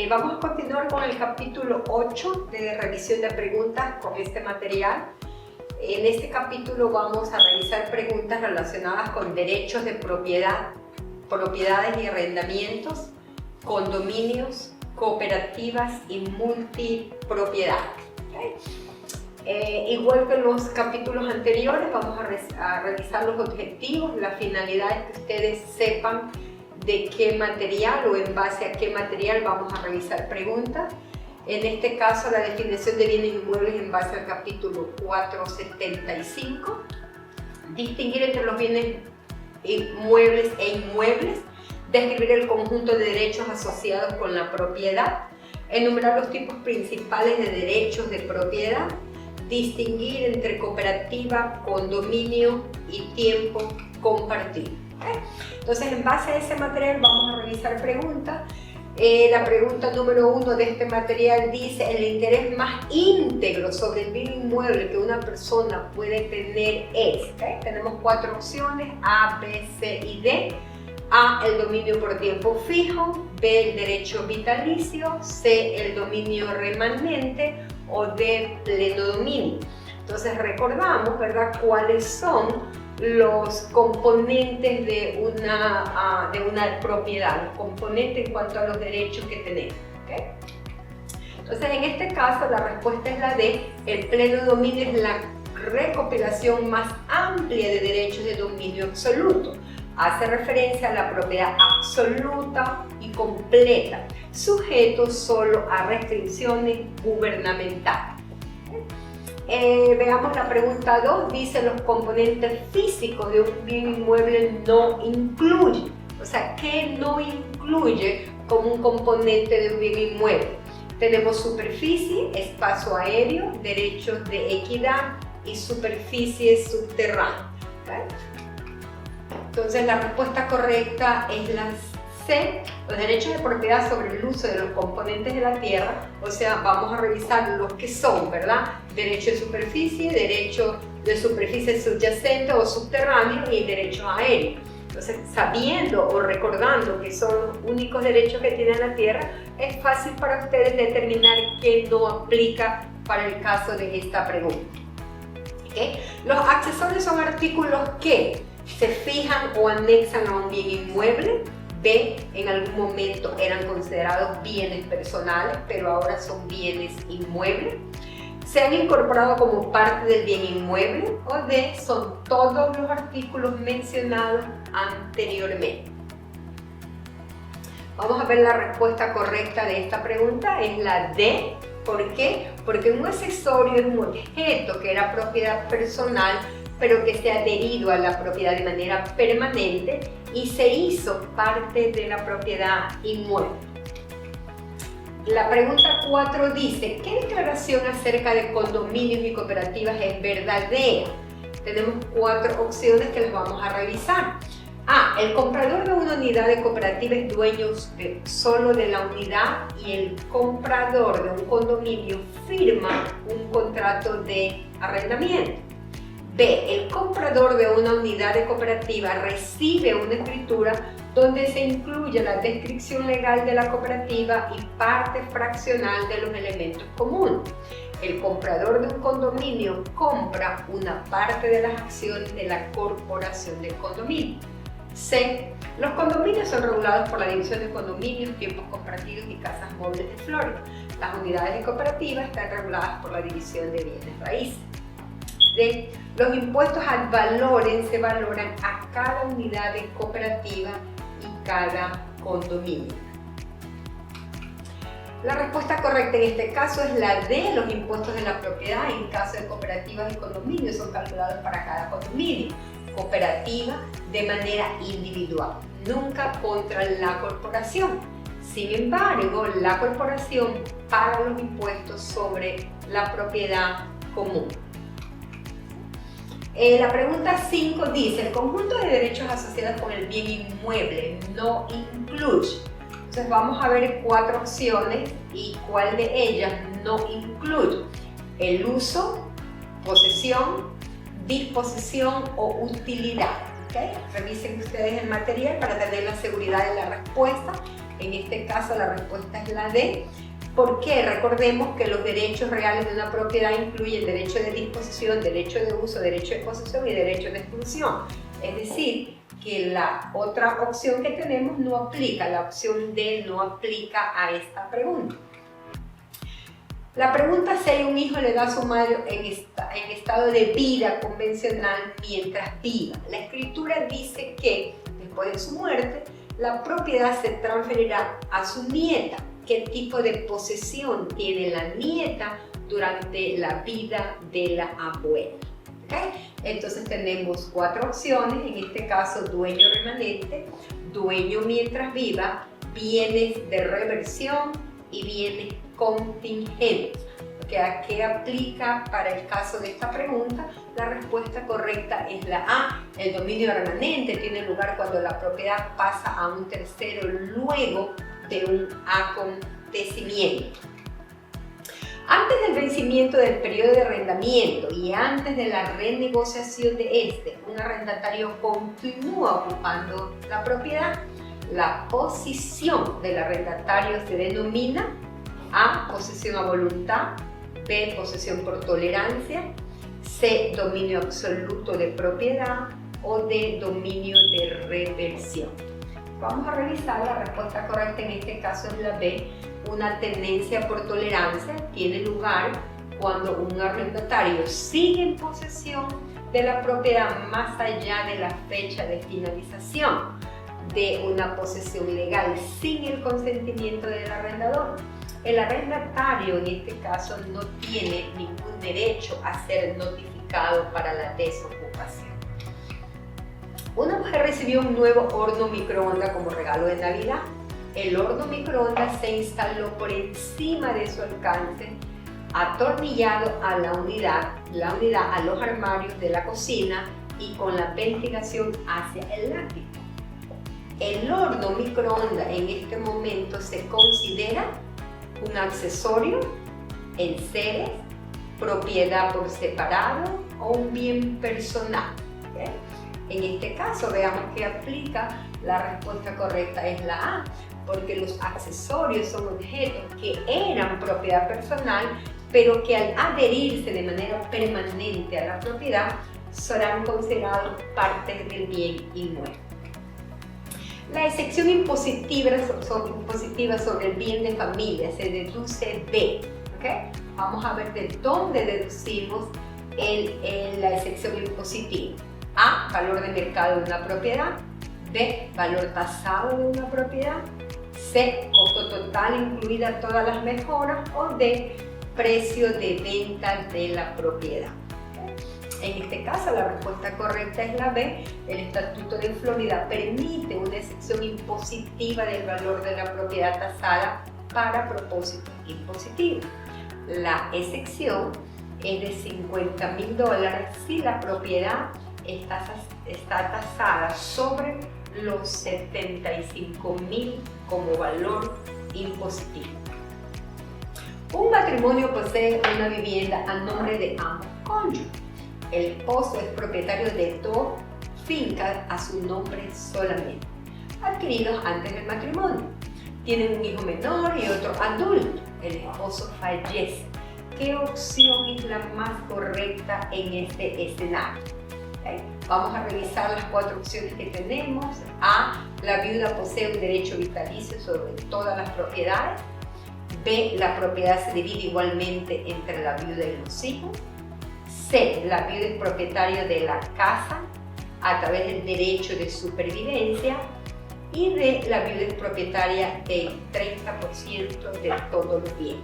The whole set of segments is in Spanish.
Vamos a continuar con el capítulo 8 de revisión de preguntas con este material. En este capítulo vamos a realizar preguntas relacionadas con derechos de propiedad, propiedades y arrendamientos, condominios, cooperativas y multipropiedad. Igual que en los capítulos anteriores, vamos a revisar los objetivos, la finalidad es que ustedes sepan de qué material o en base a qué material vamos a revisar preguntas. En este caso, la definición de bienes inmuebles en base al capítulo 475. Distinguir entre los bienes muebles e inmuebles. Describir el conjunto de derechos asociados con la propiedad. Enumerar los tipos principales de derechos de propiedad. Distinguir entre cooperativa, condominio y tiempo compartido. Entonces, en base a ese material vamos a revisar preguntas. La pregunta número 1 de este material dice: el interés más íntegro sobre el bien inmueble que una persona puede tener es. Tenemos 4 opciones: A, B, C y D. A, el dominio por tiempo fijo. B, el derecho vitalicio. C, el dominio remanente. O D, pleno dominio. Entonces recordamos, ¿verdad?, cuáles son los componentes de una propiedad, los componentes en cuanto a los derechos que tenemos. ¿Okay? Entonces, en este caso, la respuesta es la D. El pleno dominio es la recopilación más amplia de derechos de dominio absoluto. Hace referencia a la propiedad absoluta y completa, sujeto solo a restricciones gubernamentales. Veamos la pregunta 2, dice: los componentes físicos de un bien inmueble no incluye. O sea, ¿qué no incluye como un componente de un bien inmueble? Tenemos superficie, espacio aéreo, derechos de equidad y superficie subterránea. ¿Okay? Entonces, la respuesta correcta es la C, los derechos de propiedad sobre el uso de los componentes de la tierra. O sea, vamos a revisar los que son, ¿verdad? Derecho de superficie subyacente o subterráneo y derecho aéreo. Entonces, sabiendo o recordando que son los únicos derechos que tiene la tierra, es fácil para ustedes determinar qué no aplica para el caso de esta pregunta. ¿Okay? Los accesorios son artículos que se fijan o anexan a un bien inmueble. B, en algún momento eran considerados bienes personales, pero ahora son bienes inmuebles. Se han incorporado como parte del bien inmueble. O D, son todos los artículos mencionados anteriormente. Vamos a ver la respuesta correcta de esta pregunta, es la D. ¿Por qué? Porque un accesorio es un objeto que era propiedad personal, pero que se ha adherido a la propiedad de manera permanente y se hizo parte de la propiedad inmueble. La pregunta 4 dice: ¿qué declaración acerca de condominios y cooperativas es verdadera? Tenemos 4 opciones que las vamos a revisar. A, el comprador de una unidad de cooperativa es dueño solo de la unidad y el comprador de un condominio firma un contrato de arrendamiento. B, el comprador de una unidad de cooperativa recibe una escritura donde se incluye la descripción legal de la cooperativa y parte fraccional de los elementos comunes. El comprador de un condominio compra una parte de las acciones de la corporación del condominio. C, los condominios son regulados por la División de Condominios, Tiempos Compartidos y Casas Móviles de Florida. Las unidades de cooperativa están reguladas por la División de Bienes Raíces. D, los impuestos al valor se valoran a cada unidad de cooperativa y cada condominio. La respuesta correcta en este caso es la D, los impuestos de la propiedad en caso de cooperativas y condominios son calculados para cada condominio. Cooperativa de manera individual, nunca contra la corporación. Sin embargo, la corporación paga los impuestos sobre la propiedad común. La pregunta 5 dice: el conjunto de derechos asociados con el bien inmueble no incluye. Entonces vamos a ver 4 opciones y cuál de ellas no incluye: el uso, posesión, disposición o utilidad. ¿Okay? Revisen ustedes el material para tener la seguridad de la respuesta. En este caso la respuesta es la D. ¿Por qué? Recordemos que los derechos reales de una propiedad incluyen derecho de disposición, derecho de uso, derecho de posesión y derecho de exclusión. Es decir, que la otra opción que tenemos no aplica, la opción D no aplica a esta pregunta. La pregunta si un hijo le da a su madre en estado de vida convencional mientras viva. La escritura dice que después de su muerte, la propiedad se transferirá a su nieta. ¿Qué tipo de posesión tiene la nieta durante la vida de la abuela? ¿Okay? Entonces tenemos 4 opciones, en este caso dueño remanente, dueño mientras viva, bienes de reversión y bienes contingentes. ¿A qué aplica para el caso de esta pregunta? La respuesta correcta es la A. El dominio remanente tiene lugar cuando la propiedad pasa a un tercero luego de un acontecimiento. Antes del vencimiento del periodo de arrendamiento y antes de la renegociación de este, un arrendatario continúa ocupando la propiedad. La posición del arrendatario se denomina A. Posesión a voluntad, B. Posesión por tolerancia, C. Dominio absoluto de propiedad o D. Dominio de reversión. Vamos a revisar. La respuesta correcta en este caso es la B. Una tenencia por tolerancia tiene lugar cuando un arrendatario sigue en posesión de la propiedad más allá de la fecha de finalización de una posesión legal sin el consentimiento del arrendador. El arrendatario en este caso no tiene ningún derecho a ser notificado para la desocupación. Una mujer recibió un nuevo horno microondas como regalo de Navidad. El horno microondas se instaló por encima de su alcance, atornillado a la unidad a los armarios de la cocina y con la ventilación hacia el ático. El horno microondas en este momento se considera un accesorio, enseres, propiedad por separado o un bien personal. ¿Okay? En este caso, veamos que aplica. La respuesta correcta es la A, porque los accesorios son objetos que eran propiedad personal, pero que al adherirse de manera permanente a la propiedad, serán considerados parte del bien inmueble. La excepción impositiva sobre el bien de familia se deduce de, ¿okay? Vamos a ver de dónde deducimos la excepción impositiva. A. Valor de mercado de una propiedad. B. Valor tasado de una propiedad. C. Costo total incluida todas las mejoras. O D. Precio de venta de la propiedad. En este caso, la respuesta correcta es la B. El Estatuto de Florida permite una excepción impositiva del valor de la propiedad tasada para propósitos impositivos. La excepción es de $50,000 si la propiedad está tasada sobre los 75,000 como valor impositivo. Un matrimonio posee una vivienda a nombre de ambos cónyuges. El esposo es propietario de 2 fincas a su nombre solamente, adquiridos antes del matrimonio. Tienen un hijo menor y otro adulto. El esposo fallece. ¿Qué opción es la más correcta en este escenario? ¿Okay? Vamos a revisar las 4 opciones que tenemos. A. La viuda posee un derecho vitalicio sobre todas las propiedades. B. La propiedad se divide igualmente entre la viuda y los hijos. C. La viuda es propietaria de la casa a través del derecho de supervivencia. Y D. La viuda es propietaria del 30% de todos los bienes.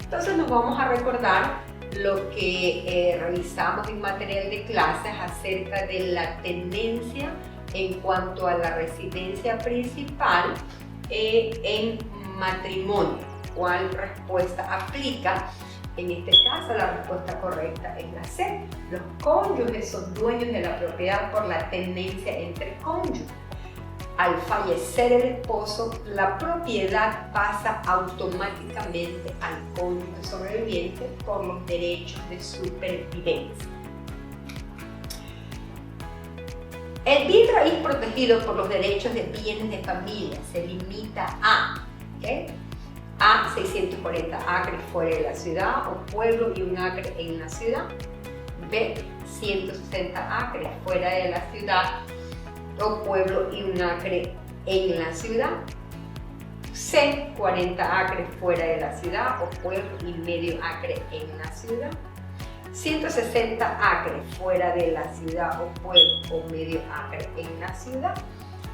Entonces nos vamos a recordar lo que revisamos en material de clases acerca de la tenencia en cuanto a la residencia principal en matrimonio. ¿Cuál respuesta aplica? En este caso, la respuesta correcta es la C. Los cónyuges son dueños de la propiedad por la tenencia entre cónyuges. Al fallecer el esposo, la propiedad pasa automáticamente al cónyuge sobreviviente por los derechos de supervivencia. El bien raíz protegido por los derechos de bienes de familia se limita a, ¿okay?, a 640 acres fuera de la ciudad o pueblo y un acre en la ciudad. B, 160 acres fuera de la ciudad o pueblo y un acre en la ciudad. C, 40 acres fuera de la ciudad o pueblo y medio acre en la ciudad. 160 acres fuera de la ciudad o pueblo o medio acre en la ciudad.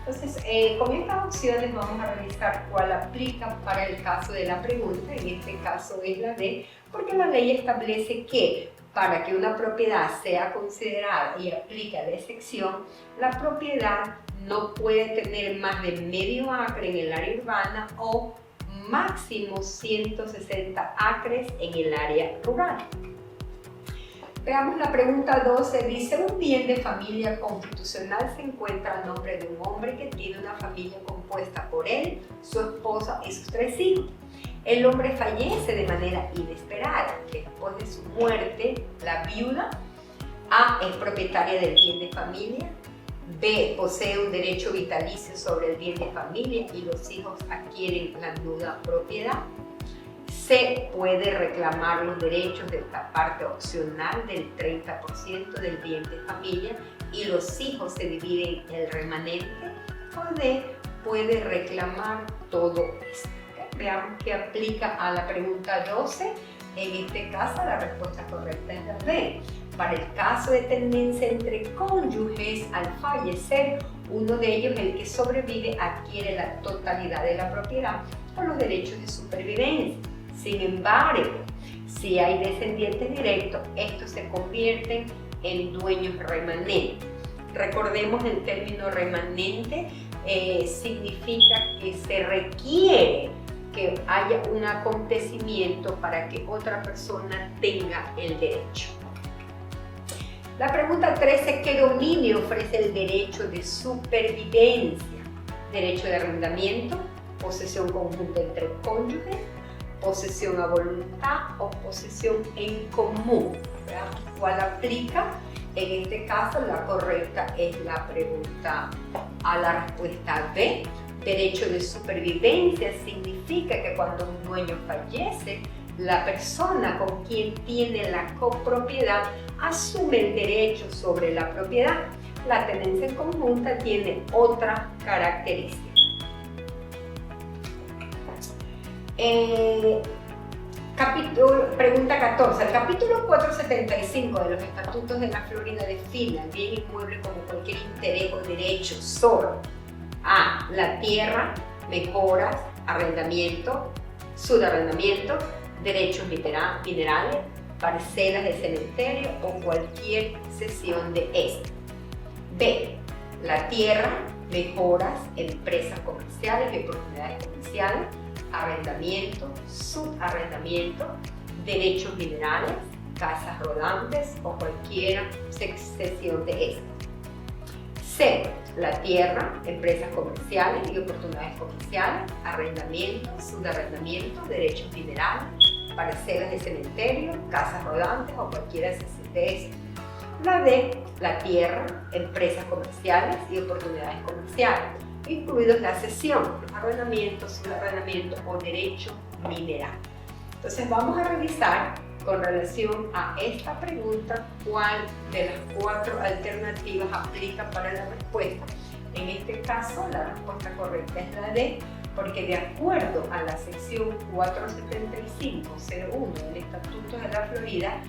Entonces, con estas opciones vamos a revisar cuál aplica para el caso de la pregunta. En este caso es la D, porque la ley establece que para que una propiedad sea considerada y aplica la excepción, la propiedad no puede tener más de medio acre en el área urbana o máximo 160 acres en el área rural. Veamos la pregunta 12, dice: un bien de familia constitucional se encuentra a nombre de un hombre que tiene una familia compuesta por él, su esposa y sus 3 hijos. El hombre fallece de manera inesperada. Después de su muerte, la viuda A es propietaria del bien de familia, B posee un derecho vitalicio sobre el bien de familia y los hijos adquieren la nuda propiedad. C puede reclamar los derechos de esta parte opcional del 30% del bien de familia y los hijos se dividen el remanente. O D puede reclamar todo esto. Veamos qué aplica a la pregunta 12. En este caso, la respuesta correcta es la B. Para el caso de tendencia entre cónyuges, al fallecer uno de ellos, el que sobrevive, adquiere la totalidad de la propiedad por los derechos de supervivencia. Sin embargo, si hay descendientes directos, estos se convierten en dueños remanentes. Recordemos, el término remanente significa que se requiere que haya un acontecimiento para que otra persona tenga el derecho. La pregunta 13, ¿qué dominio ofrece el derecho de supervivencia? Derecho de arrendamiento, posesión conjunta entre cónyuges, posesión a voluntad o posesión en común. ¿Verdad? ¿Cuál aplica? En este caso, la correcta es la pregunta A, la respuesta B. Derecho de supervivencia significa que cuando un dueño fallece, la persona con quien tiene la copropiedad asume el derecho sobre la propiedad. La tenencia en conjunta tiene otra característica. Pregunta 14. El capítulo 475 de los Estatutos de la Florida define el bien inmueble como cualquier interés o derecho sobre A, la tierra, mejoras, arrendamiento, subarrendamiento, derechos minerales, parcelas de cementerio o cualquier cesión de este. B, la tierra, mejoras, empresas comerciales y oportunidades comerciales, arrendamiento, subarrendamiento, derechos minerales, casas rodantes o cualquier cesión de este. C, la tierra, empresas comerciales y oportunidades comerciales, arrendamiento, subarrendamiento, derechos minerales, parcelas de cementerio, casas rodantes o cualquiera de esas. La D, la tierra, empresas comerciales y oportunidades comerciales, incluidos la cesión, los arrendamientos, subarrendamiento o derecho mineral. Entonces vamos a revisar con relación a esta pregunta cuál de las 4 alternativas aplica para la respuesta. En este caso, la respuesta correcta es la D, porque de acuerdo a la sección 475.01 del Estatuto de la Florida,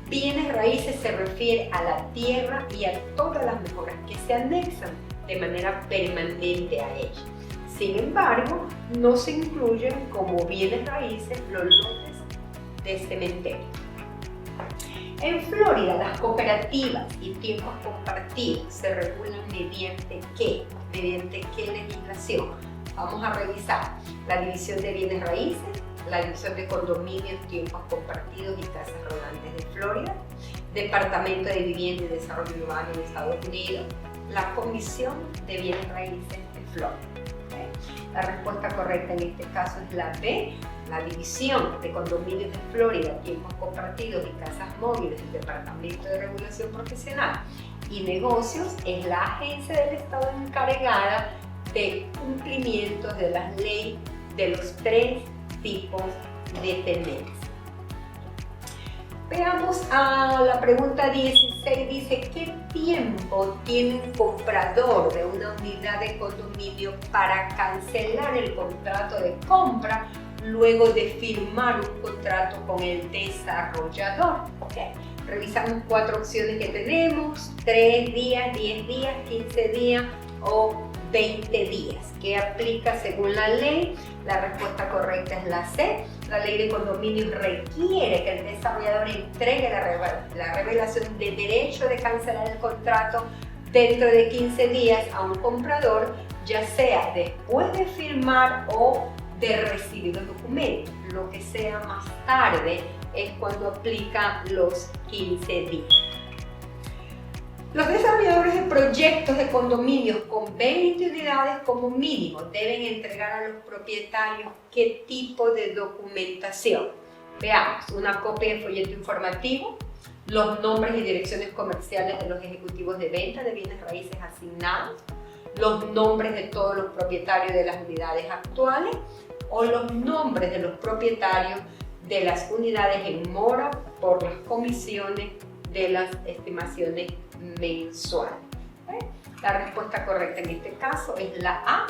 bienes raíces se refiere a la tierra y a todas las mejoras que se anexan de manera permanente a ella. Sin embargo, no se incluyen como bienes raíces los lotes de cementerio. En Florida, las cooperativas y tiempos compartidos se regulan mediante qué legislación. Vamos a revisar la división de bienes raíces, la división de condominios, tiempos compartidos y casas rodantes de Florida, Departamento de Vivienda y Desarrollo Urbano de Estados Unidos, la Comisión de Bienes Raíces de Florida. ¿Okay? La respuesta correcta en este caso es la B. la División de Condominios de Florida, Tiempos Compartidos y Casas Móviles del Departamento de Regulación Profesional y Negocios, es la agencia del Estado encargada de cumplimiento de las leyes de los 3 tipos de tenencia. Veamos a la pregunta 16, dice, ¿qué tiempo tiene un comprador de una unidad de condominio para cancelar el contrato de compra luego de firmar un contrato con el desarrollador? ¿Okay? Revisamos 4 opciones que tenemos: 3 días, 10 días, 15 días o 20 días. ¿Qué aplica según la ley? La respuesta correcta es la C. La ley de condominios requiere que el desarrollador entregue la revelación de derecho de cancelar el contrato dentro de 15 días a un comprador, ya sea después de firmar o de recibir el documento. Lo que sea más tarde es cuando aplica los 15 días. Los desarrolladores de proyectos de condominios con 20 unidades como mínimo deben entregar a los propietarios qué tipo de documentación. Veamos, una copia de folleto informativo, los nombres y direcciones comerciales de los ejecutivos de venta de bienes raíces asignados, los nombres de todos los propietarios de las unidades actuales o los nombres de los propietarios de las unidades en mora por las comisiones de las estimaciones mensuales. La respuesta correcta en este caso es la A.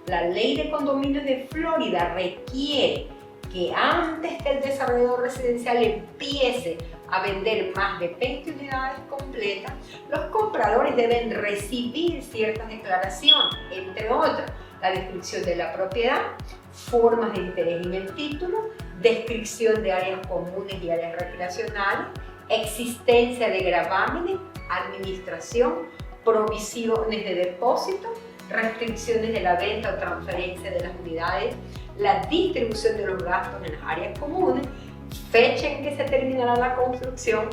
La ley de condominios de Florida requiere que antes que el desarrollador residencial empiece a vender más de 20 unidades completas, los compradores deben recibir ciertas declaraciones, entre otras, la descripción de la propiedad, formas de interés en el título, descripción de áreas comunes y áreas recreacionales, existencia de gravámenes, administración, provisiones de depósito, restricciones de la venta o transferencia de las unidades, la distribución de los gastos en las áreas comunes, fecha en que se terminará la construcción,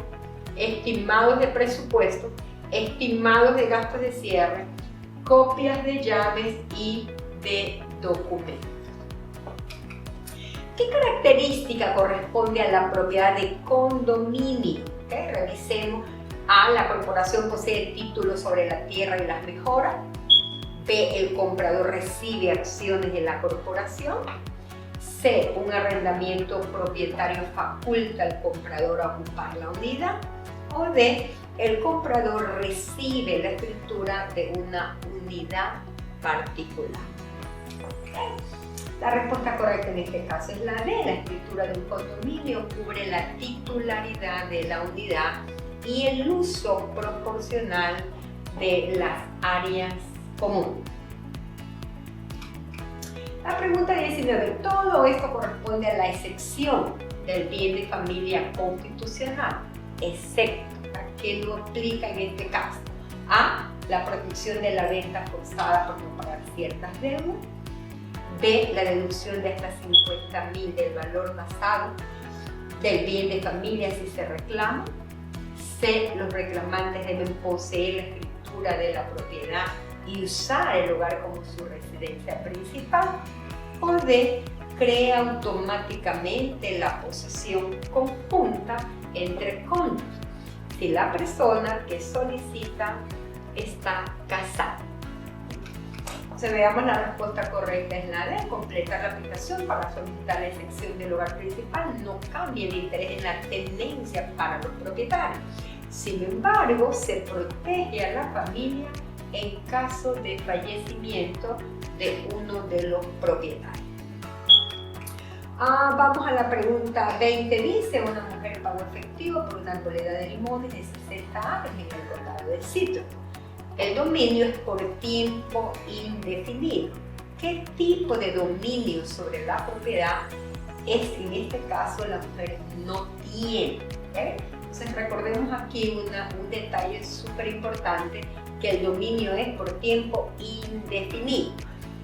estimados de presupuesto, estimados de gastos de cierre, copias de llaves y de documentos. ¿Qué característica corresponde a la propiedad de condominio? Revisemos. A. La corporación posee títulos sobre la tierra y las mejoras. B. El comprador recibe acciones de la corporación. C. Un arrendamiento propietario faculta al comprador a ocupar la unidad. O D. El comprador recibe la escritura de una unidad particular. La respuesta correcta en este caso es la D. La escritura de un condominio cubre la titularidad de la unidad y el uso proporcional de las áreas comunes. La pregunta 19. Todo esto corresponde a la excepción del bien de familia constitucional, excepto a que no aplica en este caso. A. La protección de la venta forzada por no pagar ciertas deudas. B. La deducción de hasta 50.000 del valor tasado del bien de familia si se reclama. C. Los reclamantes deben poseer la escritura de la propiedad y usar el hogar como su residencia principal. O D. Crea automáticamente la posesión conjunta entre cónyuges si la persona que solicita está casada. Veamos la respuesta correcta es la D. Completar la aplicación para solicitar la exención del hogar principal no cambia el interés en la tenencia para los propietarios. Sin embargo, se protege a la familia en caso de fallecimiento de uno de los propietarios. Vamos a la pregunta 20. Dice, una mujer pagó efectivo por una arboleda de limones de 60 años en el condado de Citrus. El dominio es por tiempo indefinido. ¿Qué tipo de dominio sobre la propiedad es en este caso la mujer no tiene? Entonces recordemos aquí un detalle súper importante, que el dominio es por tiempo indefinido.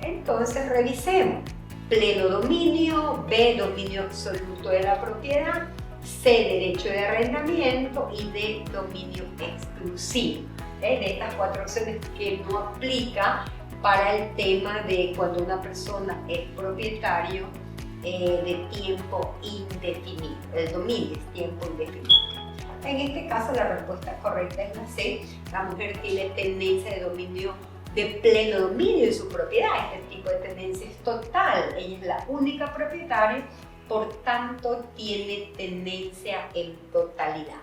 Entonces revisemos. Pleno dominio, B. Dominio absoluto de la propiedad, C. Derecho de arrendamiento y D. Dominio exclusivo. De estas 4 opciones que no aplica para el tema de cuando una persona es propietario de tiempo indefinido. El dominio es tiempo indefinido. En este caso la respuesta correcta es la C. La mujer tiene tendencia de dominio, de pleno dominio de su propiedad. Este tipo de tendencia es total. Ella es la única propietaria, por tanto tiene tendencia en totalidad.